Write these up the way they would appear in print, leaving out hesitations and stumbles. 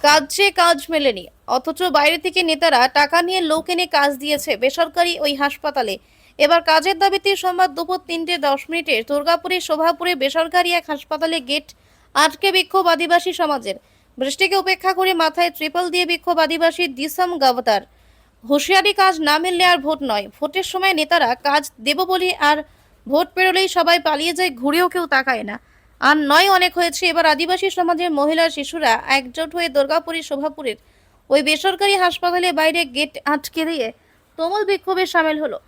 কাজে কাজ মেলেনি, অথচ বাইরে থেকে নেতারা টাকা নিয়ে লোক এনে কাজ দিয়েছে বেসরকারি ওই হাসপাতালে। এবার কাজের দাবিতে সোমবার দুপুর 3:10 দুর্গাপুরের শোভাপুরে বেসরকারি এক হাসপাতালে গেট আটকে বিক্ষোভ আদিবাসী সমাজের। বৃষ্টিকে উপেক্ষা করে মাথায় ট্রিপল দিয়ে বিক্ষোভ আদিবাসী দিসম গাবতার। হুঁশিয়ারি, কাজ না মিললে আর ভোট নয়। ভোটের সময় নেতারা কাজ দেব বলে, আর ভোট পেরোলেই সবাই পালিয়ে যায়, ঘুরেও কেউ তাকায় না। আর নয়, অনেক হয়েছে। এবার আদিবাসী সমাজের মহিলা শিশুরা একজোট হয়ে দুর্গাপুরের শোভাপুরের ওই বেসরকারি হাসপাতালে বাইরে গেট আটকে দিয়ে তুমুল বিক্ষোভে সামিল হলো।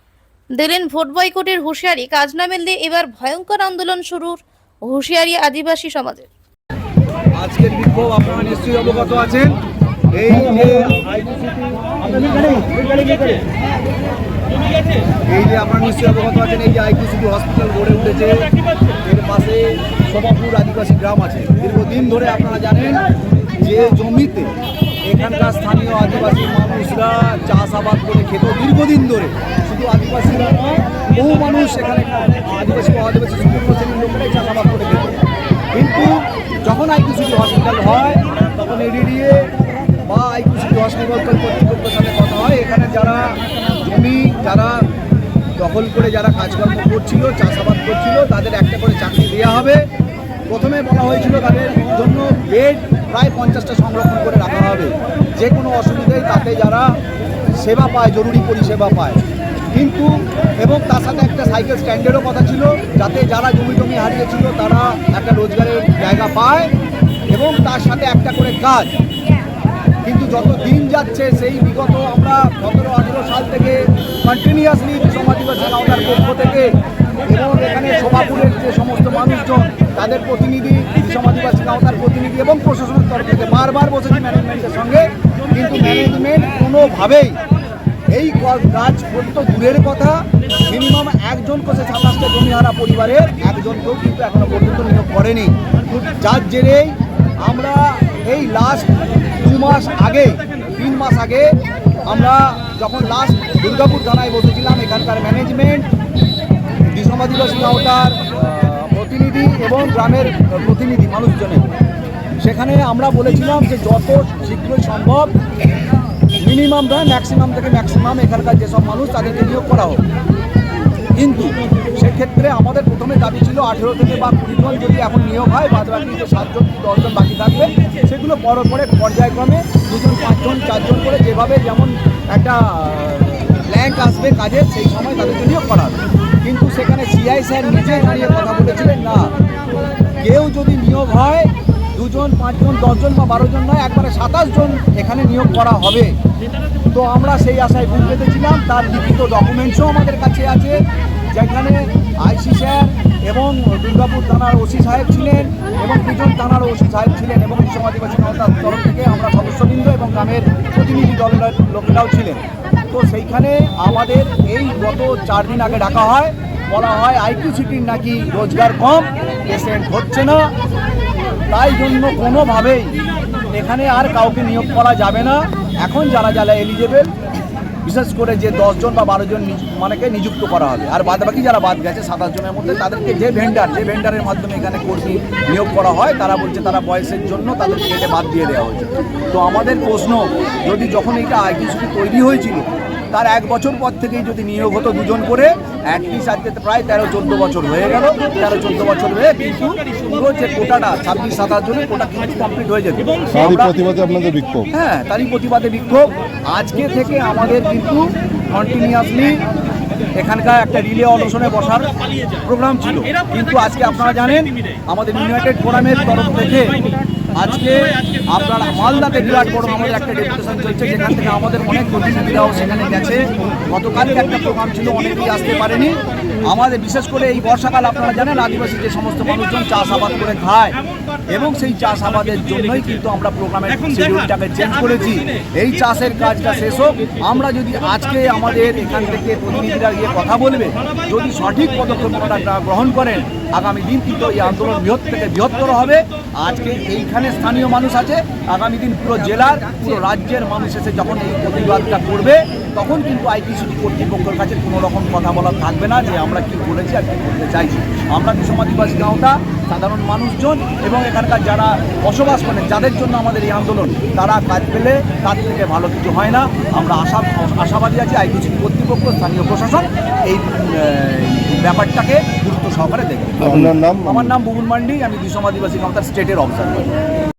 দিলেন ভোট বয়কটের হুঁশিয়ারি। কাজ না মিললে এবার ভয়ঙ্কর আন্দোলন শুরুর হুঁশিয়ারি আদিবাসী সমাজের। আজকের বিক্ষোভ আপনারা নিশ্চয়ই অবগত আছেন। এই যে আপনারা নিশ্চয়ই অবগত আছেন, এই যে আইকিউসিটি হসপিটাল গড়ে উঠেছে, এর পাশে শোভাপুর আদিবাসী গ্রাম আছে। দীর্ঘদিন ধরে আপনারা জানেন যে জমিতে এখানকার স্থানীয় আদিবাসী মানুষরা চাষাবাদ করে খেত দীর্ঘদিন ধরে। শুধু আদিবাসীরা নয়, বহু মানুষ এখানে আদিবাসী সম্পূর্ণ শ্রেণীর লোকেরাই চাষাবাদ করে খেত। কিন্তু যখন আইকিউসিটি হসপিটাল হয় তখন এডিডিএ বা আইকিউসিটি হসপিটাল কর্তৃপক্ষের সাথে কথা হয়। এখানে যারা জমি দখল করে যারা কাজকর্ম করছিল, চাষাবাদ করছিল, তাদের একটা করে চাকরি দেওয়া হবে। প্রথমে বলা হয়েছিল তাদের জন্য বেড প্রায় 50টা সংরক্ষণ করে রাখা হবে, যে কোনো অসুবিধায় তাতে যারা সেবা পায়, জরুরি পরিষেবা পায়। কিন্তু এবং তার সাথে একটা সাইকেল স্ট্যান্ডেরও কথা ছিল, যাতে যারা জমি হারিয়েছিল তারা একটা রোজগারের জায়গা পায় এবং তার সাথে একটা করে কাজ। কিন্তু যত দিন যাচ্ছে, সেই বিগত আমরা 17-18 সাল থেকে কন্টিনিউয়াসলি আদিবাসী কাউন্টার পক্ষ থেকে এবং এখানে শোভাপুরের যে সমস্ত মানুষজন, তাদের প্রতিনিধি, আদিবাসী কাউন্টার প্রতিনিধি এবং প্রশাসনের তরফ থেকে বারবার বসেছি ম্যানেজমেন্টের সঙ্গে। কিন্তু ম্যানেজমেন্ট কোনোভাবেই এই কাজ করতে দূরের কথা, মিনিমাম একজন করে 27টা জমিহারা পরিবারের একজনকেও কিন্তু এখনো পর্যন্ত নিয়োগ করেনি। যার জেরেই আমরা এই লাস্ট 2 মাস আগে, 3 মাস আগে আমরা যখন লাস্ট দুর্গাপুর থানায় বসেছিলাম, এখানকার ম্যানেজমেন্ট, দিসম আদিবাসী কাউন্টার প্রতিনিধি এবং গ্রামের প্রতিনিধি মানুষজনের, সেখানে আমরা বলেছিলাম যে যত শীঘ্রই সম্ভব মিনিমাম নয়, ম্যাক্সিমাম থেকে ম্যাক্সিমাম এখানকার যেসব মানুষ তাদেরকে নিয়োগ করা হোক। কিন্তু সেক্ষেত্রে আমাদের প্রথমে দাবি ছিল 18 থেকে বা 20 জন যদি এখন নিয়োগ হয়, বাদ বাকি যে 7 জন কি 10 জন বাকি থাকবে, সেগুলো পরে পর্যায়ক্রমে 2 জন 5 জন 4 জন করে যেভাবে যেমন একটা ব্ল্যাঙ্ক আসবে কাজের, সেই সময় তাদেরকে নিয়োগ করা হবে। কিন্তু সেখানে সিআই স্যার নিজে দাঁড়িয়ে কথা বলেছিলেন, না, কেউ যদি নিয়োগ হয় 2 জন 5 জন 10 জন বা 12 জন নয়, একবারে 27 জন এখানে নিয়োগ করা হবে। তো আমরা সেই আশায় বুক পেতেছিলাম। তার লিখিত ডকুমেন্টসও আমাদের কাছে আছে, যেখানে আইসি স্যার এবং দুর্গাপুর থানার ওসি সাহেব ছিলেন এবং 2 জন থানার ওসি সাহেব ছিলেন এবং দিসম আদিবাসী কাউন্টার তরফ থেকে আমরা সদস্যবৃন্দ এবং গ্রামের প্রতিনিধি দলের লোকেরাও ছিলেন। তো সেইখানে আমাদের এই গত 4 দিন আগে ডাকা হয়, বলা হয় আইকিউসিটির নাকি রোজগার কম, পেশেন্ট হচ্ছে না, তাই জন্য কোনোভাবেই এখানে আর কাউকে নিয়োগ করা যাবে না। এখন যারা এলিজেবল, বিশেষ করে যে 10 জন বা 12 জন মানেকে নিযুক্ত করা হবে, আর বাদবাকি যারা বাদ গেছে 27 জনের মধ্যে, তাদেরকে যে ভেন্ডারের মাধ্যমে এখানে কর্মী নিয়োগ করা হয়, তারা বলছে তারা বয়সের জন্য তাদেরকে এটা বাদ দিয়ে দেওয়া হয়েছে। তো আমাদের প্রশ্ন, যদি যখন এইটা আইকিউসিটি তৈরি হয়েছিল তার 1 বছর পর থেকেই যদি নিয়োগ হতো 2 জন করে, অ্যাটলিস্ট আজকে প্রায় 13-14 বছর হয়ে গেল। 13-14 বছর হয়ে কিন্তু পুরো যে কোটাটা 26-27 জনের কোটা কিন্তু কমপ্লিট হয়ে যেত। প্রতিবাদে আপনাদের বিক্ষোভ? হ্যাঁ, তারই প্রতিবাদে বিক্ষোভ। আজকে থেকে আমাদের কিন্তু কন্টিনিউয়াসলি এখানকার একটা রিলে অনশনে বসার প্রোগ্রাম ছিল, কিন্তু আজকে আপনারা জানেন আমাদের ইউনাইটেড ফোরামের তরফ থেকে আজকে আপনারা মালদাতে বিরাট বড় আমাদের একটা ডেপুটেশন চলছে, যেখান থেকে আমাদের অনেক প্রতিনিধিরাও সেখানে গেছে। গতকালকে একটা প্রোগ্রাম ছিল, অনেকেই আসতে পারেনি। আমাদের বিশেষ করে এই বর্ষাকাল আপনারা জানেন আদিবাসী যে সমস্ত মানুষজন চাষাবাদ করে খায়, এবং সেই চাষাবাদের জন্যই কিন্তু আমরা প্রোগ্রামের শিডিউলটাকে চেঞ্জ করেছি। এই চাষের কাজটা শেষ হোক, আমরা যদি আজকে আমাদের এখান থেকে প্রতিনিধিরা গিয়ে কথা বলবে, যদি সঠিক পদক্ষেপ ওনারা গ্রহণ করেন, আগামী দিন কিন্তু এই আন্দোলন বৃহত্তর হবে। আজকে এইখানে স্থানীয় মানুষ আছে, আগামী দিন পুরো জেলার, পুরো রাজ্যের মানুষ এসে যখন এই প্রতিবাদটা করবে, তখন কিন্তু আইকিউসিটি কর্তৃপক্ষের কাছে কোনো রকম কথা বলার থাকবে না যে আমরা কি বলেছি আর কি করতে চাইছি। আমরা বিষম আদিবাসী গাঁওটা সাধারণ মানুষজন এবং এখানকার যারা বসবাস করেন, যাদের জন্য আমাদের এই আন্দোলন, তারা কাজ পেলে তার থেকে ভালো কিছু হয় না। আমরা আশাবাদী আছি আইকিউসিটি কর্তৃপক্ষ, স্থানীয় প্রশাসন এই ব্যাপারটাকে গুরুত্ব সহকারে দেখবে। আপনার নাম? আমার নাম বুবুল মান্ডি, আমি বিষম আদিবাসী গাঁওতার স্টেটের অবজারভার।